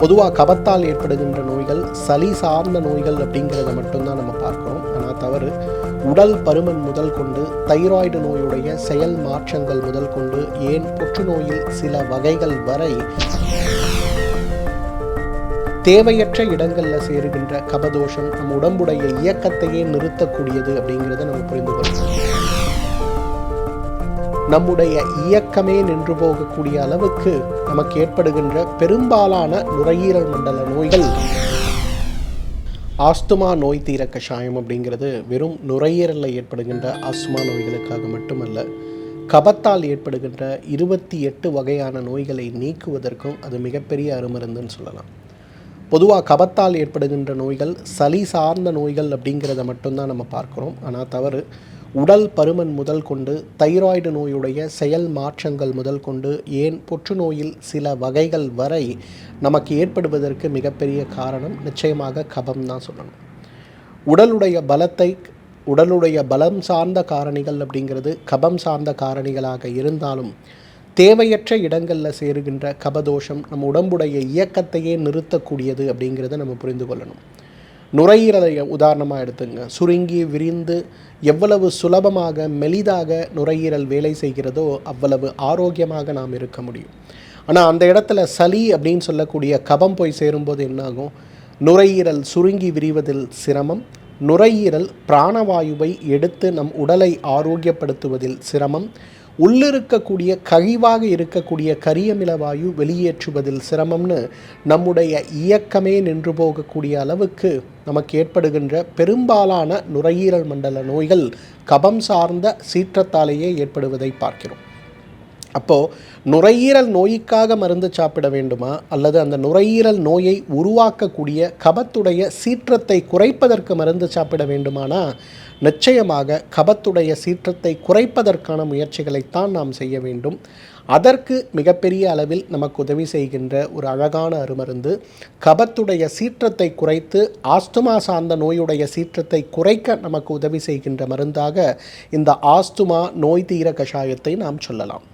பொதுவாக கபத்தால் ஏற்படுகின்ற நோய்கள் சளி சார்ந்த நோய்கள் அப்படிங்கிறத மட்டும்தான் நம்ம பார்க்குறோம். ஆனால் தவறு. உடல் பருமன் முதல் கொண்டு தைராய்டு நோயுடைய செயல் மாற்றங்கள் முதல் கொண்டு ஏன் புற்றுநோயில் சில வகைகள் வரை தேவையற்ற இடங்களில் சேருகின்ற கபதோஷம் நம் உடம்புடைய இயக்கத்தையே நிறுத்தக்கூடியது அப்படிங்கிறத நம்ம புரிந்து கொள்ளணும். நம்முடைய இயக்கமே நின்று போகக்கூடிய அளவுக்கு நமக்கு ஏற்படுகின்ற பெரும்பாலான நுரையீரல் மண்டல நோய்கள் ஆஸ்துமா நோய் தீர கஷாயம் அப்படிங்கிறது வெறும் நுரையீரலில் ஏற்படுகின்ற ஆஸ்துமா நோய்களுக்காக மட்டுமல்ல, கபத்தால் ஏற்படுகின்ற 28 வகையான நோய்களை நீக்குவதற்கும் அது மிகப்பெரிய அருமருந்துன்னு சொல்லலாம். பொதுவாக கபத்தால் ஏற்படுகின்ற நோய்கள் சளி சார்ந்த நோய்கள் அப்படிங்கிறத மட்டும்தான் நம்ம பார்க்குறோம். ஆனால் தவறு. உடல் பருமன் முதல் கொண்டு தைராய்டு நோயுடைய செயல் மாற்றங்கள் முதல் கொண்டு ஏன் புற்றுநோயில் சில வகைகள் வரை நமக்கு ஏற்படுவதற்கு மிகப்பெரிய காரணம் நிச்சயமாக கபம் தான் சொல்லணும். உடலுடைய பலம் சார்ந்த காரணிகள் அப்படிங்கிறது கபம் சார்ந்த காரணிகளாக இருந்தாலும் தேவையற்ற இடங்களில் சேருகின்ற கபதோஷம் நம்ம உடம்புடைய இயக்கத்தையே நிறுத்தக்கூடியது அப்படிங்கிறத நம்ம புரிந்து கொள்ளணும். நுரையீரலை உதாரணமாக எடுத்துங்க. சுருங்கி விரிந்து எவ்வளவு சுலபமாக மெலிதாக நுரையீரல் வேலை செய்கிறதோ அவ்வளவு ஆரோக்கியமாக நாம் இருக்க முடியும். ஆனால் அந்த இடத்துல சளி அப்படின்னு சொல்லக்கூடிய கபம் போய் சேரும்போது என்னாகும்? நுரையீரல் சுருங்கி விரிவதில் சிரமம், நுரையீரல் பிராணவாயுவை எடுத்து நம் உடலை ஆரோக்கியப்படுத்துவதில் சிரமம், உள்ளிருக்கக்கூடிய கழிவாக இருக்கக்கூடிய கரியமில வாயு வெளியேற்றுவதில் சிரமம்னு நம்முடைய இயக்கமே நின்று போகக்கூடிய அளவுக்கு நமக்கு ஏற்படுகின்ற பெரும்பாலான நுரையீரல் மண்டல நோய்கள் கபம் சார்ந்த சீற்றத்தாலேயே ஏற்படுவதை பார்க்கிறோம். அப்போது நுரையீரல் நோய்க்காக மருந்து சாப்பிட வேண்டுமா, அல்லது அந்த நுரையீரல் நோயை உருவாக்கக்கூடிய கபத்துடைய சீற்றத்தை குறைப்பதற்கு மருந்து சாப்பிட வேண்டுமானா நிச்சயமாக கபத்துடைய சீற்றத்தை குறைப்பதற்கான முயற்சிகளைத்தான் நாம் செய்ய வேண்டும். அதற்கு மிகப்பெரிய அளவில் நமக்கு உதவி செய்கின்ற ஒரு அழகான அருமருந்து, கபத்துடைய சீற்றத்தை குறைத்து ஆஸ்துமா சார்ந்த நோயுடைய சீற்றத்தை குறைக்க நமக்கு உதவி செய்கின்ற மருந்தாக இந்த ஆஸ்துமா நோய் தீர கஷாயத்தை நாம் சொல்லலாம்.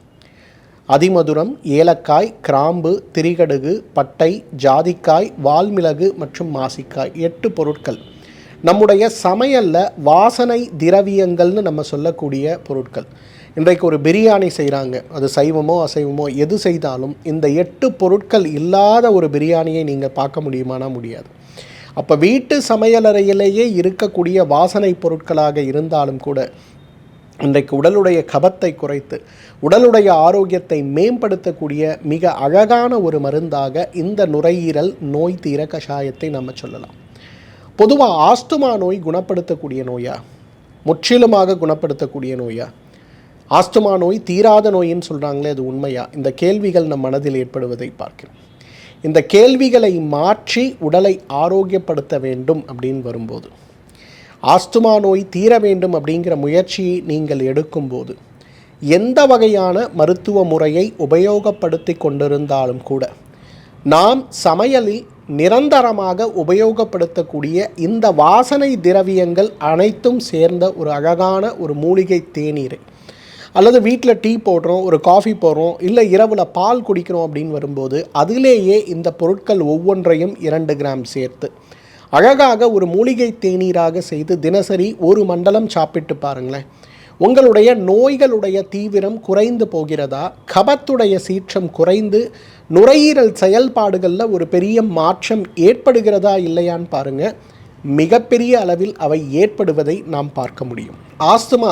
அதிமதுரம், ஏலக்காய், கிராம்பு, திரிகடுகு, பட்டை, ஜாதிக்காய், வால்மிளகு மற்றும் மாசிக்காய் 8 பொருட்கள் நம்முடைய சமையலில் வாசனை திரவியங்கள்னு நம்ம சொல்லக்கூடிய பொருட்கள். இன்றைக்கு ஒரு பிரியாணி செய்கிறாங்க, அது சைவமோ அசைவமோ எது செய்தாலும் இந்த 8 பொருட்கள் இல்லாத ஒரு பிரியாணியை நீங்கள் பார்க்க முடியுமானா முடியாது. அப்போ வீட்டு சமையலறையிலேயே இருக்கக்கூடிய வாசனை பொருட்களாக இருந்தாலும் கூட இன்றைக்கு உடலுடைய கபத்தை குறைத்து உடலுடைய ஆரோக்கியத்தை மேம்படுத்தக்கூடிய மிக அழகான ஒரு மருந்தாக இந்த நுரையீரல் நோய் தீர கஷாயத்தை நம்ம சொல்லலாம். பொதுவாக ஆஸ்துமா நோய் குணப்படுத்தக்கூடிய நோயா, முற்றிலுமாக குணப்படுத்தக்கூடிய நோயா, ஆஸ்துமா நோய் தீராத நோயின்னு சொல்கிறாங்களே அது உண்மையா? இந்த கேள்விகள் நம் மனதில் ஏற்படுவதை பார்க்கிறோம். இந்த கேள்விகளை மாற்றி உடலை ஆரோக்கியப்படுத்த வேண்டும் அப்படின்னு வரும்போது, ஆஸ்துமா நோய் தீர வேண்டும் அப்படிங்கிற முயற்சியை நீங்கள் எடுக்கும்போது எந்த வகையான மருத்துவ முறையை உபயோகப்படுத்தி கொண்டிருந்தாலும் கூட நாம் சமையலில் நிரந்தரமாக உபயோகப்படுத்தக்கூடிய இந்த வாசனை திரவியங்கள் அனைத்தும் சேர்ந்த ஒரு அழகான ஒரு மூலிகை தேநீரை, அல்லது வீட்டில் டீ போடுறோம், ஒரு காஃபி போடுறோம், இல்லை இரவில் பால் குடிக்கிறோம் அப்படின்னு வரும்போது அதிலேயே இந்த பொருட்கள் ஒவ்வொன்றையும் 2 கிராம் சேர்த்து அழகாக ஒரு மூலிகை தேநீராக செய்து தினசரி 1 மண்டலம் சாப்பிட்டு பாருங்களேன். உங்களுடைய நோய்களுடைய தீவிரம் குறைந்து போகிறதா, கபத்துடைய சீற்றம் குறைந்து நுரையீரல் செயல்பாடுகளில் ஒரு பெரிய மாற்றம் ஏற்படுகிறதா இல்லையான்னு பாருங்கள். மிகப்பெரிய அளவில் அவை ஏற்படுவதை நாம் பார்க்க முடியும். ஆஸ்துமா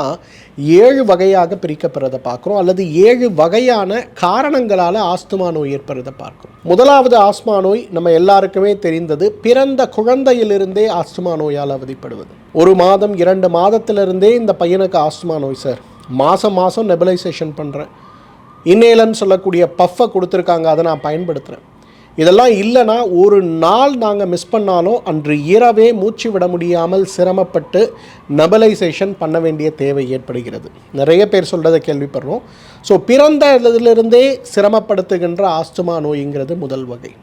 7 வகையாக பிரிக்கப்படுறதை பார்க்குறோம், அல்லது 7 வகையான காரணங்களால் ஆஸ்துமா நோய் ஏற்படுறதை பார்க்குறோம். முதலாவது ஆஸ்துமா நோய் நம்ம எல்லாருக்குமே தெரிந்தது, பிறந்த குழந்தையிலிருந்தே ஆஸ்துமா நோயால் அவதிப்படுவது. 1 மாதம் 2 மாதத்திலிருந்தே இந்த பையனுக்கு ஆஸ்துமா நோய் சார், மாதம் நெபுலைசேஷன் பண்ணுறேன், இன்னேலன்னு சொல்லக்கூடிய பஃப்பை கொடுத்துருக்காங்க, அதை நான் பயன்படுத்துகிறேன். இதெல்லாம் இல்லைனா ஒரு நாள் நாங்கள் மிஸ் பண்ணாலும் அன்று இரவே மூச்சு விட முடியாமல் சிரமப்பட்டு நெபுலைசேஷன் பண்ண வேண்டிய தேவை ஏற்படுகிறது. நிறைய பேர் சொல்கிறத கேள்விப்படுறோம். ஸோ பிறந்ததிலிருந்தே சிரமப்படுத்துகின்ற ஆஸ்துமா நோய்ங்கிறது முதல் வகை.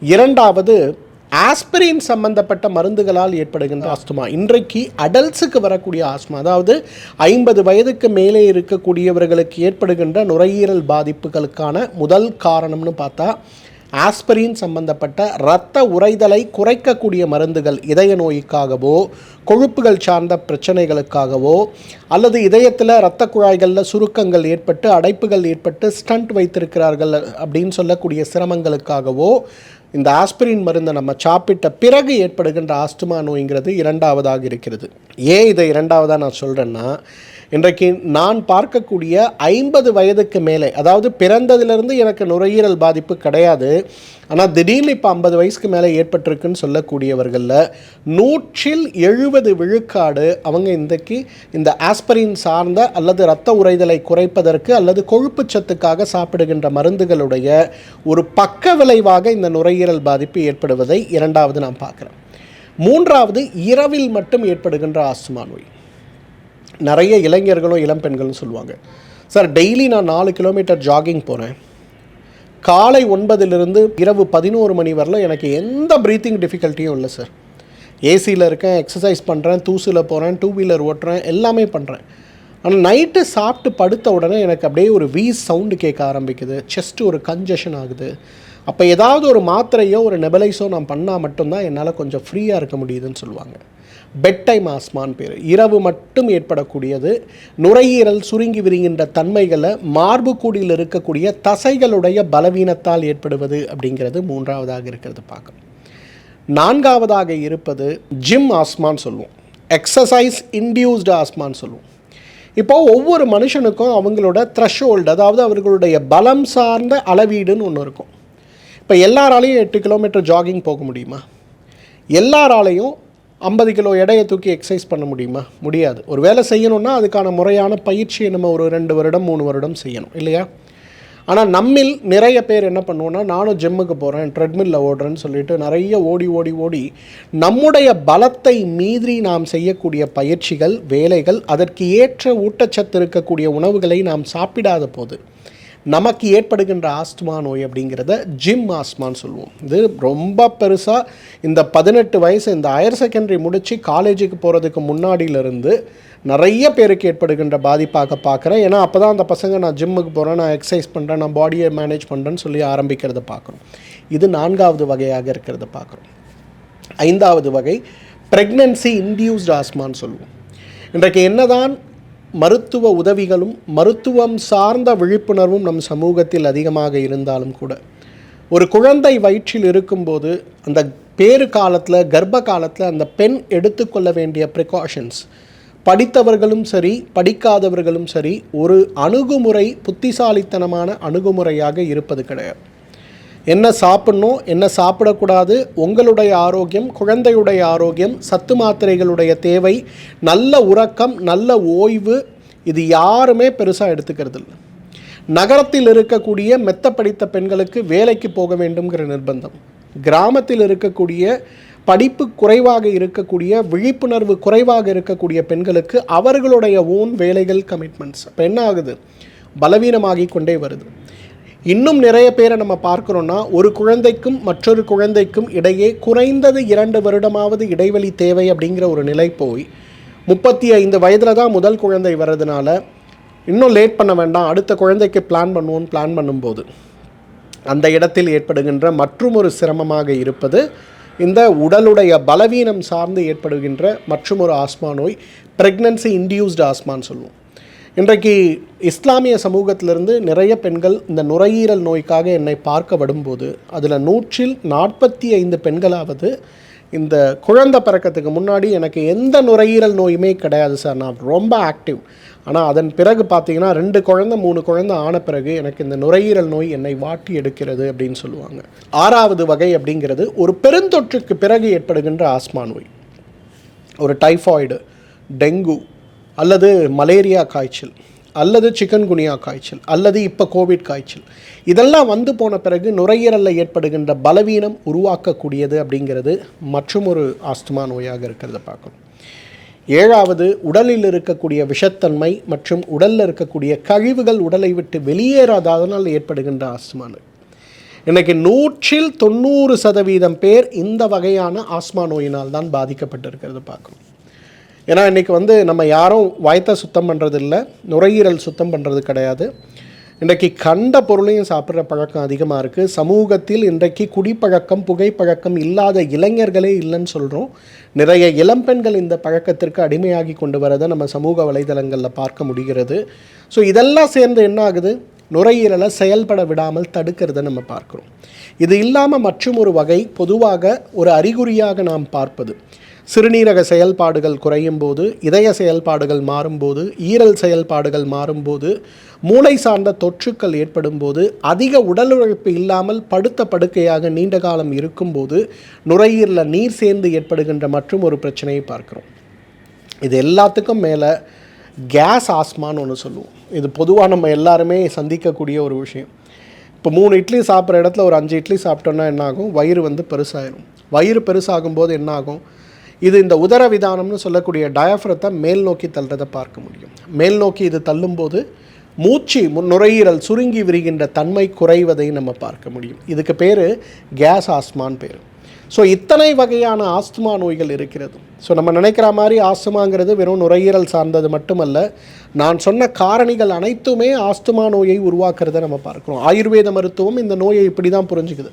இரண்டாவது ஆஸ்பிரின் சம்பந்தப்பட்ட மருந்துகளால் ஏற்படுகின்ற ஆஸ்துமா. இன்றைக்கு அடல்ட்ஸுக்கு வரக்கூடிய ஆஸ்துமா, அதாவது 50 வயதுக்கு மேலே இருக்கக்கூடியவர்களுக்கு ஏற்படுகின்ற நுரையீரல் பாதிப்புகளுக்கான முதல் காரணம்னு பார்த்தா ஆஸ்பிரின் சம்பந்தப்பட்ட இரத்த உறைதலை குறைக்கக்கூடிய மருந்துகள் இதய நோய்க்காகவோ கொழுப்புகள் சார்ந்த பிரச்சனைகளுக்காகவோ அல்லது இதயத்தில் இரத்த குழாய்களில் சுருக்கங்கள் ஏற்பட்டு அடைப்புகள் ஏற்பட்டு ஸ்டண்ட் வைத்திருக்கிறார்கள் அப்படின்னு சொல்லக்கூடிய சிரமங்களுக்காகவோ இந்த ஆஸ்பிரின் மருந்தை நம்ம சாப்பிட்ட பிறகு ஏற்படுகின்ற ஆஸ்துமா நோய்ங்கிறது இரண்டாவதாக இருக்கிறது. ஏன் இதை இரண்டாவதாக நான் சொல்கிறேன்னா, இன்றைக்கு நான் பார்க்கக்கூடிய 50 வயதுக்கு மேலே, அதாவது பிறந்ததிலிருந்து எனக்கு நுரையீரல் பாதிப்பு கிடையாது, ஆனால் திடீர்னு இப்போ 50 வயசுக்கு மேலே ஏற்பட்டிருக்குன்னு சொல்லக்கூடியவர்களில் 170 விழுக்காடு அவங்க இன்றைக்கு இந்த ஆஸ்பிரின் சார்ந்த அல்லது இரத்த உறைதலை குறைப்பதற்கு அல்லது கொழுப்பு சத்துக்காக சாப்பிடுகின்ற மருந்துகளுடைய ஒரு பக்க விளைவாக இந்த நுரையீரல் பாதிப்பு ஏற்படுவதை இரண்டாவது நான் பார்க்குறேன். மூன்றாவது, இரவில் மட்டும் ஏற்படுகின்ற ஆஸ்துமா நோய். நிறைய இளைஞர்களும் இளம்பெண்களும் சொல்லுவாங்க, சார் டெய்லி நான் 4 கிலோமீட்டர் ஜாகிங் போகிறேன், காலை 9 இரவு 11 மணி வரலாம் எனக்கு எந்த ப்ரீத்திங் டிஃபிகல்ட்டியும் இல்லை சார், ஏசியில் இருக்கேன், எக்ஸசைஸ் பண்ணுறேன், தூசில் போகிறேன், 2 வீலர் ஓட்டுறேன், எல்லாமே பண்ணுறேன், ஆனால் நைட்டு சாப்பிட்டு படுத்த உடனே எனக்கு அப்படியே ஒரு வீஸ் சவுண்டு கேட்க ஆரம்பிக்குது, செஸ்ட்டு ஒரு கன்ஜஷன் ஆகுது, அப்போ ஏதாவது ஒரு மாத்திரையோ ஒரு நெபலைஸோ நான் பண்ணால் மட்டும்தான் என்னால் கொஞ்சம் ஃப்ரீயாக இருக்க முடியுதுன்னு சொல்லுவாங்க. பெட் டைம் ஆஸ்மான்னு பேர். இரவு மட்டும் ஏற்படக்கூடியது. நுரையீரல் சுருங்கி விரிகின்ற தன்மைகளை மார்புக்கூடியில் இருக்கக்கூடிய தசைகளுடைய பலவீனத்தால் ஏற்படுவது அப்படிங்கிறது மூன்றாவதாக இருக்கிறது பார்க்கணும். நான்காவதாக இருப்பது ஜிம் ஆஸ்மான்னு சொல்லுவோம், எக்ஸசைஸ் இன்டியூஸ்டு ஆஸ்மான்னு சொல்லுவோம். இப்போது ஒவ்வொரு மனுஷனுக்கும் அவங்களோட த்ரெஷ்ஹோல்டு, அதாவது அவர்களுடைய பலம் சார்ந்த அளவீடுன்னு ஒன்று இருக்கும். இப்போ எல்லாராலையும் 8 கிலோமீட்டர் ஜாகிங் போக முடியுமா? எல்லாராலையும் 50 கிலோ எடையை தூக்கி எக்ஸசைஸ் பண்ண முடியுமா? முடியாது. ஒரு வேலை செய்யணுன்னா அதுக்கான முறையான பயிற்சியை நம்ம ஒரு 2 வருடம் 3 வருடம் செய்யணும் இல்லையா? ஆனால் நம்மில் நிறைய பேர் என்ன பண்ணுவோன்னா, நானும் ஜிம்முக்கு போகிறேன், ட்ரெட்மில்ல ஓடுறேன்னு சொல்லிட்டு நிறைய ஓடி ஓடி ஓடி நம்முடைய பலத்தை மீறி நாம் செய்யக்கூடிய பயிற்சிகள், வேலைகள், அதற்கு ஏற்ற ஊட்டச்சத்து இருக்கக்கூடிய உணவுகளை நாம் சாப்பிடாத போது நமக்கு ஏற்படுகின்ற ஆஸ்துமா நோய் அப்படிங்கிறத ஜிம் ஆஸ்மான்னு சொல்லுவோம். இது ரொம்ப பெருசாக இந்த 18 வயசு, இந்த ஹையர் செகண்டரி முடித்து காலேஜுக்கு போகிறதுக்கு முன்னாடியிலிருந்து நிறைய பேருக்கு ஏற்படுகின்ற பாதிப்பாக பார்க்குறேன். ஏன்னா அப்போ தான் அந்த பசங்க நான் ஜிம்முக்கு போகிறேன், நான் எக்ஸசைஸ் பண்ணுறேன், நான் பாடியை மேனேஜ் பண்ணுறேன்னு சொல்லி ஆரம்பிக்கிறத பார்க்குறோம். இது 4வது வகையாக இருக்கிறத பார்க்குறோம். 5வது வகை ப்ரெக்னன்சி இன்டியூஸ்டு ஆஸ்மான்னு சொல்லுவோம். இன்றைக்கு என்னதான் மருத்துவ உதவிகளும் மருத்துவம் சார்ந்த விழிப்புணர்வும் நம் சமூகத்தில் அதிகமாக இருந்தாலும் கூட, ஒரு குழந்தை வயிற்றில் இருக்கும்போது அந்த பேறு காலத்தில், கர்ப்ப காலத்தில் அந்த பெண் எடுத்துக்கொள்ள வேண்டிய ப்ரிகாஷன்ஸ், படித்தவர்களும் சரி படிக்காதவர்களும் சரி, ஒரு அணுகுமுறை புத்திசாலித்தனமான அணுகுமுறையாக இருப்பது கிடையாது. என்ன சாப்பிட்ணும், என்ன சாப்பிடக்கூடாது, உங்களுடைய ஆரோக்கியம், குழந்தையுடைய ஆரோக்கியம், சத்து மாத்திரைகளுடைய தேவை, நல்ல உறக்கம், நல்ல ஓய்வு, இது யாருமே பெருசாக எடுத்துக்கிறது இல்லை. நகரத்தில் இருக்கக்கூடிய மெத்த படித்த பெண்களுக்கு வேலைக்கு போக வேண்டும்ங்கிற நிர்பந்தம், கிராமத்தில் இருக்கக்கூடிய படிப்பு குறைவாக இருக்கக்கூடிய, விழிப்புணர்வு குறைவாக இருக்கக்கூடிய பெண்களுக்கு அவர்களுடைய ஓன் வேலைகள், கமிட்மெண்ட்ஸ். அப்போ என்ன ஆகுது? பலவீனமாகி கொண்டே வருது. இன்னும் நிறைய பேரை நம்ம பார்க்குறோன்னா, ஒரு குழந்தைக்கும் மற்றொரு குழந்தைக்கும் இடையே குறைந்தது 2 வருடமாவது இடைவெளி தேவை அப்படிங்கிற ஒரு நிலை போய் 35 வயதில் தான் முதல் குழந்தை வர்றதுனால இன்னும் லேட் பண்ண வேண்டாம், அடுத்த குழந்தைக்கு பிளான் பண்ணும்போது அந்த இடத்தில் ஏற்படுகின்ற மற்றும் ஒரு சிரமமாக இருப்பது இந்த உடலுடைய பலவீனம் சார்ந்து ஏற்படுகின்ற மற்றும் ஒரு ஆஸ்மா நோய், ப்ரெக்னன்சி இன்டியூஸ்டு ஆஸ்மான்னு சொல்லுவோம். இன்றைக்கு இஸ்லாமிய சமூகத்திலிருந்து நிறைய பெண்கள் இந்த நுரையீரல் நோய்க்காக என்னை பார்க்க வரும்போது அதில் 145 பெண்களாவது இந்த குழந்தை பிறக்கிறதுக்கு முன்னாடி எனக்கு எந்த நுரையீரல் நோயுமே கிடையாது சார், நான் ரொம்ப ஆக்டிவ், ஆனால் அதன் பிறகு பார்த்தீங்கன்னா 2 குழந்தை 3 குழந்தை ஆன பிறகு எனக்கு இந்த நுரையீரல் நோய் என்னை வாட்டி எடுக்கிறது அப்படின்னு சொல்லுவாங்க. 6வது வகை அப்படிங்கிறது ஒரு பெருந்தொற்றுக்கு பிறகு ஏற்படுகின்ற ஆஸ்மா நோய். ஒரு டைஃபாய்டு, டெங்கு அல்லது மலேரியா காய்ச்சல் அல்லது சிக்கன்குனியா காய்ச்சல் அல்லது இப்போ கோவிட் காய்ச்சல், இதெல்லாம் வந்து போன பிறகு நுரையீரலில் ஏற்படுகின்ற பலவீனம் உருவாக்கக்கூடியது அப்படிங்கிறது மற்றும் ஒரு ஆஸ்துமா நோயாக இருக்கிறத பார்க்கணும். 7வது உடலில் இருக்கக்கூடிய விஷத்தன்மை மற்றும் உடலில் இருக்கக்கூடிய கழிவுகள் உடலை விட்டு வெளியேறாததனால் ஏற்படுகின்ற ஆஸ்துமா நோய். இன்றைக்கி 190% பேர் இந்த வகையான ஆஸ்மா நோயினால் தான் பாதிக்கப்பட்டிருக்கிறது பார்க்கணும். ஏன்னா இன்றைக்கி நம்ம யாரும் வயத்தை சுத்தம் பண்ணுறது இல்லை, நுரையீரல் சுத்தம் பண்ணுறது கிடையாது. இன்றைக்கு கண்ட பொருளையும் சாப்பிட்ற பழக்கம் அதிகமாக இருக்குது. சமூகத்தில் இன்றைக்கு குடிப்பழக்கம், புகைப்பழக்கம் இல்லாத இளைஞர்களே இல்லைன்னு சொல்கிறோம். நிறைய இளம்பெண்கள் இந்த பழக்கத்திற்கு அடிமையாகி கொண்டு வரதை நம்ம சமூக வலைதளங்களில் பார்க்க முடிகிறது. ஸோ இதெல்லாம் சேர்ந்து என்ன ஆகுது, நுரையீரலை செயல்பட விடாமல் தடுக்கிறத நம்ம பார்க்குறோம். இது இல்லாமல் மற்றும் ஒரு வகை பொதுவாக ஒரு அறிகுறியாக நாம் பார்ப்பது, சிறுநீரக செயல்பாடுகள் குறையும் போது, இதய செயல்பாடுகள் மாறும்போது, ஈரல் செயல்பாடுகள் மாறும்போது, மூளை சார்ந்த தொற்றுக்கள் ஏற்படும் போது, அதிக உடல் உழைப்பு இல்லாமல் படுத்த படுக்கையாக நீண்ட காலம் இருக்கும்போது நுரையீரலில் நீர் சேர்ந்து ஏற்படுகின்ற மற்றும் ஒரு பிரச்சனையை பார்க்குறோம். இது எல்லாத்துக்கும் மேலே கேஸ் ஆஸ்மான்னு ஒன்று சொல்லுவோம். இது பொதுவாக நம்ம எல்லாருமே சந்திக்கக்கூடிய ஒரு விஷயம். இப்போ 3 இட்லி சாப்பிட்ற இடத்துல ஒரு 5 இட்லி சாப்பிட்டோன்னா என்னாகும், வயிறு பெருசாகிடும். வயிறு பெருசாகும்போது என்னாகும், இது இந்த உதரவிதானம்னு சொல்லக்கூடிய டயஃப்ரத்தை மேல் நோக்கி தள்ளுறதை பார்க்க முடியும். மேல் நோக்கி இது தள்ளும்போது மூச்சு நுரையீரல் சுருங்கி விரிகின்ற தன்மை குறைவதை நம்ம பார்க்க முடியும். இதுக்கு பேர் கேஸ் ஆஸ்மான்னு பேர். ஸோ இத்தனை வகையான ஆஸ்துமா நோய்கள் இருக்கிறது. ஸோ நம்ம நினைக்கிற மாதிரி ஆஸ்துமாங்கிறது வெறும் நுரையீரல் சார்ந்தது மட்டுமல்ல, நான் சொன்ன காரணிகள் அனைத்துமே ஆஸ்துமா நோயை உருவாக்குறத நம்ம பார்க்குறோம். ஆயுர்வேத மருத்துவம் இந்த நோயை இப்படி தான் புரிஞ்சுக்குது.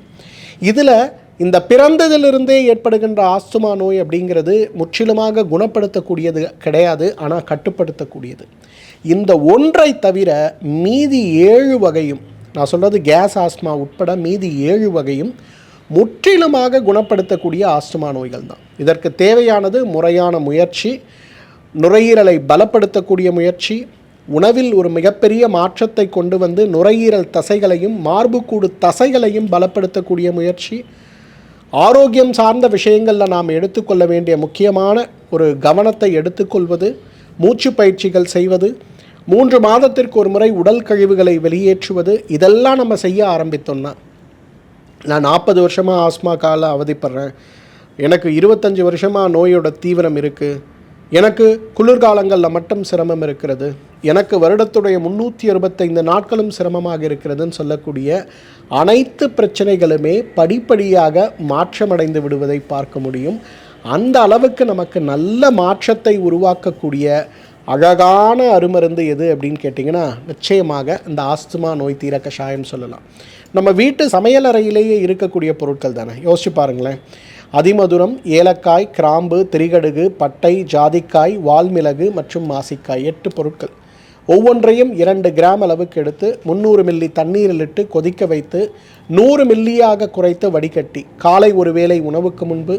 இதில் இந்த பிறந்ததிலிருந்தே ஏற்படுகின்ற ஆஸ்துமா நோய் அப்படிங்கிறது முற்றிலுமாக குணப்படுத்தக்கூடியது கிடையாது, ஆனால் கட்டுப்படுத்தக்கூடியது. இந்த ஒன்றை தவிர மீதி 7 வகையும், நான் சொல்கிறது கேஸ் ஆஸ்துமா உட்பட மீதி 7 வகையும் முற்றிலுமாக குணப்படுத்தக்கூடிய ஆஸ்துமா நோய்கள் தான். இதற்கு தேவையானது முறையான முயற்சி, நுரையீரலை பலப்படுத்தக்கூடிய முயற்சி, உணவில் ஒரு மிகப்பெரிய மாற்றத்தை கொண்டு வந்து நுரையீரல் தசைகளையும் மார்புக்கூடு தசைகளையும் பலப்படுத்தக்கூடிய முயற்சி, ஆரோக்கியம் சார்ந்த விஷயங்களில் நாம் எடுத்துக்கொள்ள வேண்டிய முக்கியமான ஒரு கவனத்தை எடுத்துக்கொள்வது, மூச்சு பயிற்சிகள் செய்வது, 3 மாதத்திற்கு ஒரு முறை உடல் கழிவுகளை வெளியேற்றுவது, இதெல்லாம் நம்ம செய்ய ஆரம்பித்தோம்னா, நான் 40 வருஷமாக ஆஸ்மா கால அவதிப்படுறேன், எனக்கு 25 வருஷமாக நோயோட தீவிரம் இருக்குது, எனக்கு குளிர்காலங்களில் மட்டும் சிரமம் இருக்கிறது, எனக்கு வருடத்துடைய 365 நாட்களும் சிரமமாக இருக்கிறதுன்னு சொல்லக்கூடிய அனைத்து பிரச்சனைகளுமே படிப்படியாக மாற்றமடைந்து விடுவதை பார்க்க முடியும். அந்த அளவுக்கு நமக்கு நல்ல மாற்றத்தை உருவாக்கக்கூடிய அழகான அருமருந்து எது அப்படின்னு கேட்டிங்கன்னா, நிச்சயமாக இந்த ஆஸ்துமா நோய் தீர கஷாயம் சொல்லலாம். நம்ம வீட்டு சமையலறையிலேயே இருக்கக்கூடிய பொருட்கள் தானே, யோசிச்சு பாருங்களேன். அதிமதுரம், ஏலக்காய், கிராம்பு, திரிகடுகு, பட்டை, ஜாதிக்காய், வால்மிளகு மற்றும் மாசிக்காய், 8 பொருட்கள். ஒவ்வொன்றையும் 2 கிராம் அளவுக்கு எடுத்து 300 மில்லி தண்ணீரில் இட்டு கொதிக்க வைத்து 100 மில்லியாக குறைத்து வடிகட்டி காலை ஒரு வேளை உணவுக்கு முன்பு,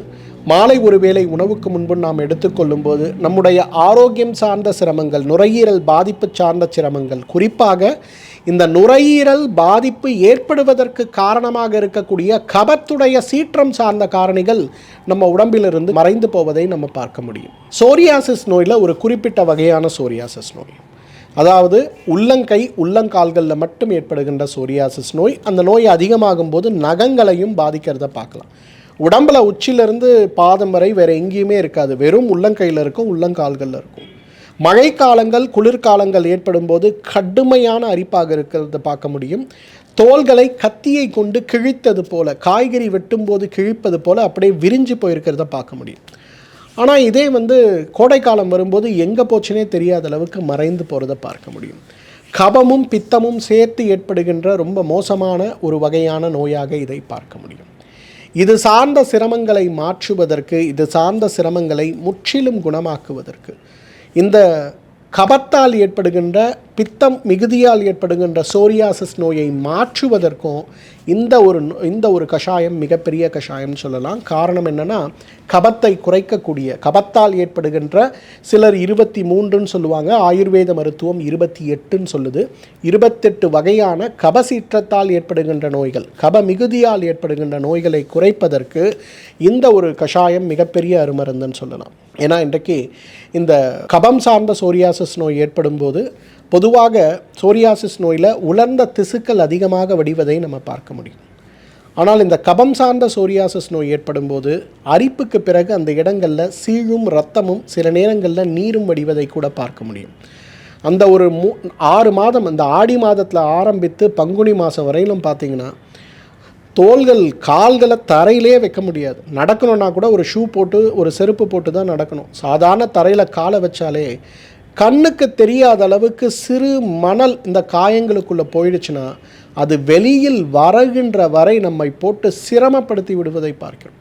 மாலை ஒரு வேளை உணவுக்கு முன்பு நாம் எடுத்துக்கொள்ளும் போது நம்முடைய ஆரோக்கியம் சார்ந்த சிரமங்கள், நுரையீரல் பாதிப்பு சார்ந்த சிரமங்கள், குறிப்பாக இந்த நுரையீரல் பாதிப்பு ஏற்படுவதற்கு காரணமாக இருக்கக்கூடிய கபத்துடைய சீற்றம் சார்ந்த காரணிகள் நம்ம உடம்பிலிருந்து மறைந்து போவதை நம்ம பார்க்க முடியும். சோரியாசிஸ் நோயில் ஒரு குறிப்பிட்ட வகையான சோரியாசிஸ் நோய், அதாவது உள்ளங்கை உள்ளங்கால்களில் மட்டும் ஏற்படுகின்ற சோரியாசிஸ் நோய். அந்த நோய் அதிகமாகும் போது நகங்களையும் பாதிக்கிறத பார்க்கலாம். உடம்பில் உச்சிலிருந்து பாதம் வரை வேறு எங்கேயுமே இருக்காது, வெறும் உள்ளங்கையில் இருக்கும், உள்ளங்கால்களில் இருக்கும். மழைக்காலங்கள் குளிர்காலங்கள் ஏற்படும் போது கடுமையான அரிப்பாக இருக்கிறத பார்க்க முடியும். தோள்களை கத்தியை கொண்டு கிழித்தது போல, காய்கறி வெட்டும் போது கிழிப்பது போல் அப்படியே விரிஞ்சு போயிருக்கிறத பார்க்க முடியும். ஆனால் இதே கோடைக்காலம் வரும்போது எங்கே போச்சுனே தெரியாத அளவுக்கு மறைந்து போகிறத பார்க்க முடியும். கபமும் பித்தமும் சேர்த்து ஏற்படுகின்ற ரொம்ப மோசமான ஒரு வகையான நோயாக இதை பார்க்க முடியும். இது சார்ந்த சிரமங்களை மாற்றுவதற்கு, இது சார்ந்த சிரமங்களை முற்றிலும் குணமாக்குவதற்கு, இந்த கபத்தால் ஏற்படுகின்ற பித்தம் மிகுதியால் ஏற்படுகின்ற சோரியாசிஸ் நோயை மாற்றுவதற்கும் இந்த ஒரு கஷாயம் மிகப்பெரிய கஷாயம் சொல்லலாம். காரணம் என்னென்னா, கபத்தை குறைக்கக்கூடிய, கபத்தால் ஏற்படுகின்ற சிலர் 23ன்னு சொல்லுவாங்க, ஆயுர்வேத மருத்துவம் 28ன்னு சொல்லுது. 28 வகையான கபசீற்றத்தால் ஏற்படுகின்ற நோய்கள், கப மிகுதியால் ஏற்படுகின்ற நோய்களை குறைப்பதற்கு இந்த ஒரு கஷாயம் மிகப்பெரிய அருமருந்துன்னு சொல்லலாம். ஏன்னா இன்றைக்கு இந்த கபம் சார்ந்த சோரியாசிஸ் நோய் ஏற்படும் போது பொதுவாக சோரியாசிஸ் நோயில் உலர்ந்த திசுக்கள் அதிகமாக வடிவதை நம்ம பார்க்க முடியும். ஆனால் இந்த கபம் சார்ந்த சோரியாசிஸ் நோய் ஏற்படும் போது அரிப்புக்கு பிறகு அந்த இடங்களில் சீழும் இரத்தமும் சில நேரங்களில் நீரும் வடிவதை கூட பார்க்க முடியும். அந்த ஒரு 6 மாதம், அந்த ஆடி மாதத்தில் ஆரம்பித்து பங்குனி மாதம் வரையிலும் பார்த்திங்கன்னா தோள்கள் கால்களை தரையிலே வைக்க முடியாது. நடக்கணுன்னா கூட ஒரு ஷூ போட்டு ஒரு செருப்பு போட்டு தான் நடக்கணும். சாதாரண தரையில் காலை வச்சாலே கண்ணுக்கு தெரியாத அளவுக்கு சிறு மணல் இந்த காயங்களுக்குள்ளே போயிடுச்சுன்னா அது வெளியில் வருகின்ற வரை நம்மை போட்டு சிரமப்படுத்தி விடுவதை பார்க்கிறோம்.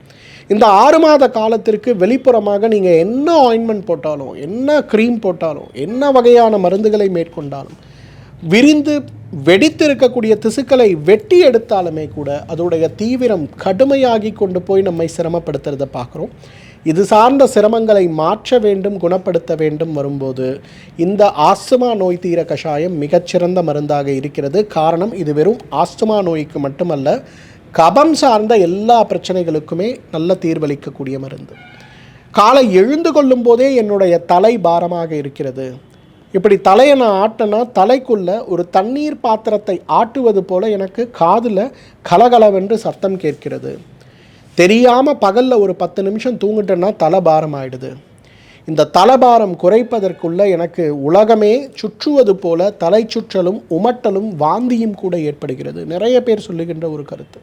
இந்த 6 மாத காலத்திற்கு வெளிப்புறமாக நீங்கள் என்ன ஆயின்மெண்ட் போட்டாலும், என்ன க்ரீம் போட்டாலும், என்ன வகையான மருந்துகளை மேற்கொண்டாலும், விரிந்து வெடித்து இருக்கக்கூடிய திசுக்களை வெட்டி எடுத்தாலுமே கூட அதோடைய தீவிரம் கடுமையாகி கொண்டு போய் நம்மை சிரமப்படுத்துறதை பார்க்குறோம். இது சார்ந்த சிரமங்களை மாற்ற வேண்டும், குணப்படுத்த வேண்டும் வரும்போது இந்த ஆஸ்துமா நோய் தீர கஷாயம் மிகச்சிறந்த மருந்தாக இருக்கிறது. காரணம், இது வெறும் ஆஸ்துமா நோய்க்கு மட்டுமல்ல, கபம் சார்ந்த எல்லா பிரச்சனைகளுக்குமே நல்ல தீர்வளிக்கக்கூடிய மருந்து. காலை எழுந்து கொள்ளும் போதே என்னுடைய தலை பாரமாக இருக்கிறது, இப்படி தலையை நான் ஆட்டினா தலைக்குள்ள ஒரு தண்ணீர் பாத்திரத்தை ஆட்டுவது போல எனக்கு காதில் கலகலவென்று சத்தம் கேட்கிறது, தெரியாமல் பகலில் ஒரு 10 நிமிஷம் தூங்கிட்டேன்னா தலைபாரம் ஆகிடுது, இந்த தலைபாரம் குறைப்பதற்குள்ள எனக்கு உலகமே சுற்றுவது போல தலை சுற்றலும் உமட்டலும் வாந்தியும் கூட ஏற்படுகிறது. நிறைய பேர் சொல்லுகின்ற ஒரு கருத்து.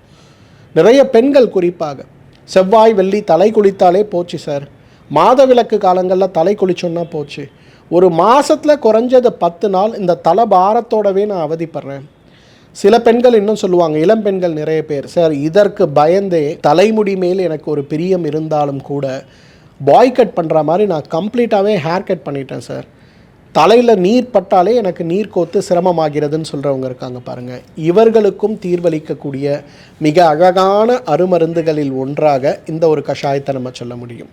நிறைய பெண்கள் குறிப்பாக செவ்வாய் வெள்ளி தலை குளித்தாலே போச்சு சார், மாதவிலக்கு காலங்களில் தலை குளிச்சோன்னா போச்சு, ஒரு மாதத்தில் குறைஞ்சது 10 நாள் இந்த தலைபாரத்தோடவே நான் அவதிப்படுறேன். சில பெண்கள் இன்னும் சொல்லுவாங்க, இளம் பெண்கள் நிறைய பேர், சார் இதற்கு பயந்தே தலைமுடி மேல் எனக்கு ஒரு பிரியம் இருந்தாலும் கூட பாய் கட் பண்ணுற மாதிரி நான் கம்ப்ளீட்டாகவே ஹேர் கட் பண்ணிட்டேன் சார், தலையில் நீர் பட்டாலே எனக்கு நீர் கோத்து சிரமமாகிறதுன்னு சொல்கிறவங்க இருக்காங்க பாருங்கள். இவர்களுக்கும் தீர்வளிக்கக்கூடிய மிக அழகான அருமருந்துகளில் ஒன்றாக இந்த ஒரு கஷாயத்தை நம்ம சொல்ல முடியும்.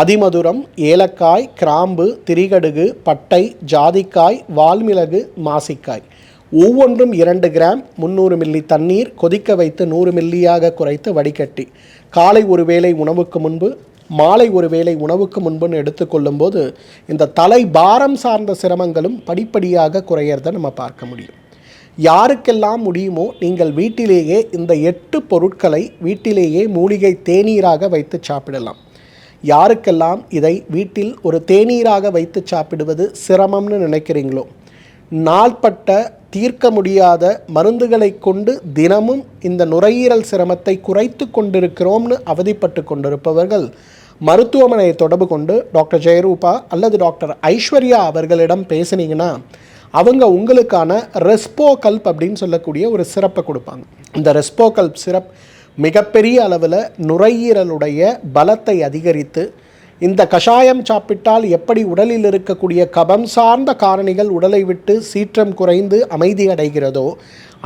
அதிமதுரம், ஏலக்காய், கிராம்பு, திரிகடுகு, பட்டை, ஜாதிக்காய், வால்மிளகு, மாசிக்காய் ஒவ்வொன்றும் 2 கிராம் 300 மில்லி தண்ணீர் கொதிக்க வைத்து 100 மில்லியாக குறைத்து வடிகட்டி காலை ஒரு வேளை உணவுக்கு முன்பு, மாலை ஒரு வேளை உணவுக்கு முன்புன்னு எடுத்துக்கொள்ளும் போது இந்த தலை பாரம் சார்ந்த சிரமங்களும் படிப்படியாக குறையிறத நம்ம பார்க்க முடியும். யாருக்கெல்லாம் முடியுமோ நீங்கள் வீட்டிலேயே இந்த 8 பொருட்களை வீட்டிலேயே மூலிகை தேநீராக வைத்து சாப்பிடலாம். யாருக்கெல்லாம் இதை வீட்டில் ஒரு தேநீராக வைத்து சாப்பிடுவது சிரமம்னு நினைக்கிறீங்களோ, நாள்பட்ட தீர்க்க முடியாத மருந்துகளை கொண்டு தினமும் இந்த நுரையீரல் சிரமத்தை குறைத்து கொண்டிருக்கிறோம்னு அவதிப்பட்டு கொண்டிருப்பவர்கள் மருத்துவமனையை தொடர்பு கொண்டு டாக்டர் ஜெயரூபா அல்லது டாக்டர் ஐஸ்வர்யா அவர்களிடம் பேசுனீங்கன்னா அவங்க உங்களுக்கான ரெஸ்போகல்ப் அப்படின்னு சொல்லக்கூடிய ஒரு சிறப்பை கொடுப்பாங்க. இந்த ரெஸ்போகல்ப் சிரப் மிகப்பெரிய அளவில் நுரையீரலுடைய பலத்தை அதிகரித்து, இந்த கஷாயம் சாப்பிட்டால் எப்படி உடலில் இருக்கக்கூடிய கபம் சார்ந்த காரணிகள் உடலை விட்டு சீற்றம் குறைந்து அமைதி அடைகிறதோ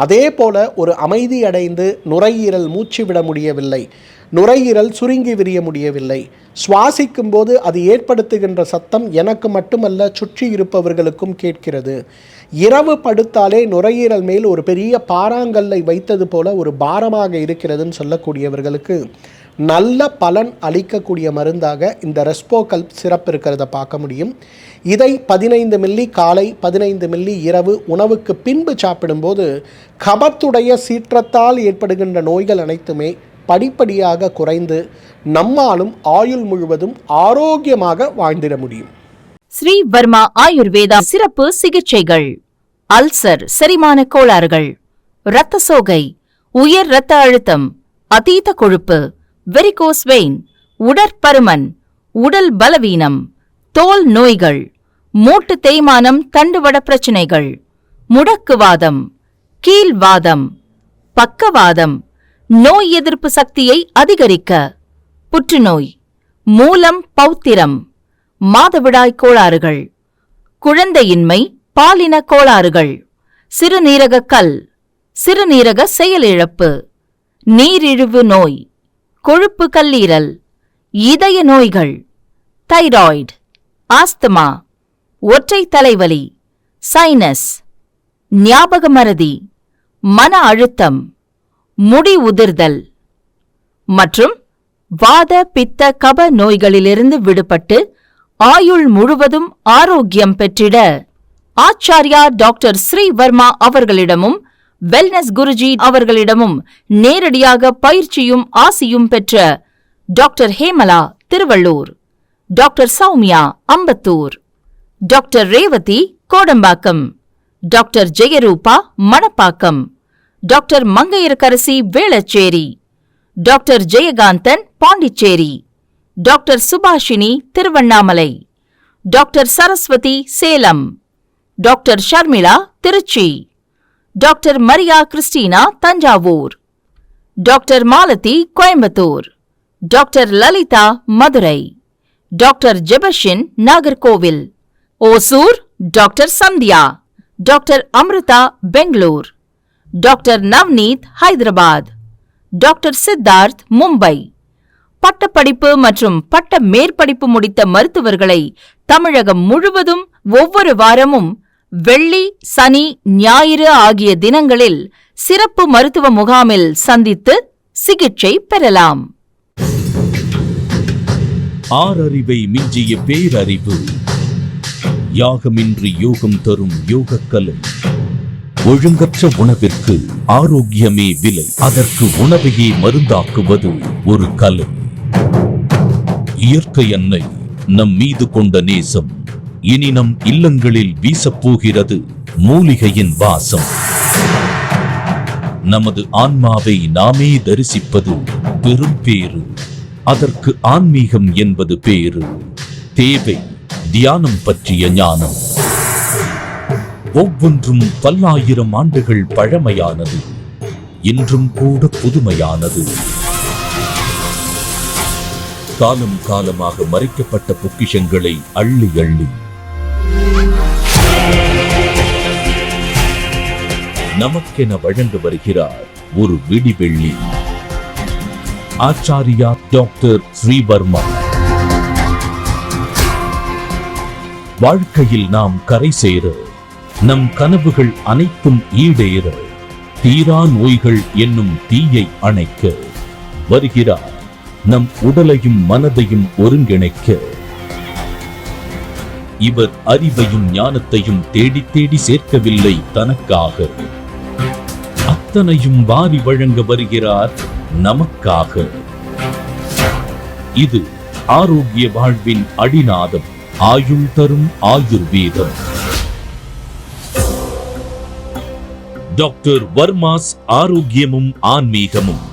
அதே போல ஒரு அமைதி அடைந்து நுரையீரல் மூச்சு விட முடியவில்லை, நுரையீரல் சுருங்கி விரிய முடியவில்லை, சுவாசிக்கும் போது அது ஏற்படுத்துகின்ற சத்தம் எனக்கு மட்டுமல்ல சுற்றி இருப்பவர்களுக்கும் கேட்கிறது, இரவு படுத்தாலே நுரையீரல் மேல் ஒரு பெரிய பாறாங்கல்லை வைத்தது போல ஒரு பாரமாக இருக்கிறதுன்னு சொல்லக்கூடியவர்களுக்கு நல்ல பலன் அளிக்கக்கூடிய மருந்தாக இந்த ரெஸ்போகல்ப் சிறப்பு இருக்கிறத பார்க்க முடியும். இதை 15 மில்லி காலை, 15 மில்லி இரவு உணவுக்கு பின்பு சாப்பிடும்போது கபத்துடைய சீற்றத்தால் ஏற்படுகின்ற நோய்கள் அனைத்துமே படிப்படியாக குறைந்து நம்மாலும் ஆயுள் முழுவதும் ஆரோக்கியமாக வாழ்ந்திட முடியும். ஸ்ரீ வர்மா ஆயுர்வேதா சிறப்பு சிகிச்சைகள்: அல்சர், செரிமான கோளாறுகள், இரத்த சோகை, உயர் இரத்த அழுத்தம், அதீத கொழுப்பு, வெரிகோஸ் வெயின், உடற்பருமன், உடல் பலவீனம், தோல் நோய்கள், மூட்டு தேய்மானம், தண்டுவட பிரச்சனைகள், முடக்குவாதம், கீழ்வாதம், பக்கவாதம், நோய் எதிர்ப்பு சக்தியை அதிகரிக்க, புற்றுநோய், மூலம், பௌத்திரம், மாதவிடாய் கோளாறுகள், குழந்தையின்மை, பாலின கோளாறுகள், சிறுநீரக கல், சிறுநீரக செயலிழப்பு, நீரிழிவு நோய், கொழுப்பு கல்லீரல், இதய நோய்கள், தைராய்டு, ஆஸ்துமா, ஒற்றை தலைவலி, சைனஸ், ஞாபக மறதி, மன அழுத்தம், முடி உதிர்தல் மற்றும் வாத பித்த கப நோய்களிலிருந்து விடுபட்டு ஆயுள் முழுவதும் ஆரோக்கியம் பெற்றிட ஆச்சாரியா டாக்டர் ஸ்ரீ வர்மா அவர்களிடமும் வெல்னஸ் குருஜி அவர்களிடமும் நேரடியாக பயிற்சியும் ஆசியும் பெற்ற doctor Hemala Tiruvallur, doctor Sowmiya Ambattur, doctor Revathi Kodambakkam, doctor Jayarupa Manapakkam, doctor Mangaiyarkarasi Velachery, doctor Jayakanthan Pondicherry, doctor Subhashini Tiruvannamalai, doctor Saraswathi Salem, doctor Sharmila Trichy, doctor Maria Christina Thanjavur, doctor Malathi Coimbatore, doctor Lalitha Madurai, doctor Jebashin Nagercoil, Hosur doctor Sandhya, doctor Amrutha Bangalore, doctor Navneet Hyderabad, doctor Siddharth Mumbai. பட்டப்படிப்பு மற்றும் பட்ட மேற்படிப்பு முடித்த மருத்துவர்களை தமிழகம் முழுவதும் ஒவ்வொரு வாரமும் வெள்ளி, சனி, ஞாயிறு ஆகிய தினங்களில் சிறப்பு மருத்துவ முகாமில் சந்தித்து சிகிச்சை பெறலாம். ஆறறிவை மிஞ்சிய பேரறிவு. யாகமின்றி யோகம் தரும் யோகக்கலை. ஒழுங்கற்ற உணவிற்கு ஆரோக்கியமே விலை. அதற்கு உணவையே மருந்தாக்குவது ஒரு கலை. இயற்கை அன்னை நம் மீது கொண்ட நேசம் இனி நம் இல்லங்களில் வீசப்போகிறது மூலிகையின் வாசம். நமது ஆன்மாவை நாமே தரிசிப்பது பெரும் பேறு. அதற்கு ஆன்மீகம் என்பது பேரு. தேவை தியானம் பற்றிய ஞானம். ஒவ்வொன்றும் பல்லாயிரம் ஆண்டுகள் பழமையானது, இன்றும் கூட புதுமையானது. காலம் காலமாக மறைக்கப்பட்ட பொக்கிஷங்களை அள்ளி அள்ளி நமக்கென வழங்க வருகிறார் ஒரு விடிவெள்ளி. ஆச்சாரியா டாக்டர் ஸ்ரீவர்மா. வாழ்க்கையில் நாம் கரை சேர, நம் கனவுகள் அனைத்தும் ஈடேற, தீரா நோய்கள் என்னும் தீயை அணைக்க வருகிறார் நம் உடலையும் மனதையும் ஒருங்கிணைக்க. இவர் அறிவையும் ஞானத்தையும் தேடி தேடி சேர்க்கவில்லை தனக்காக, அத்தனையும் வாரி வழங்க வருகிறார் நமக்காக. இது ஆரோக்கிய வாழ்வின் அடிநாதம், ஆயுள் தரும் ஆயுர்வேதம். டாக்டர் வர்மாஸ் ஆரோக்கியமும் ஆன்மீகமும்.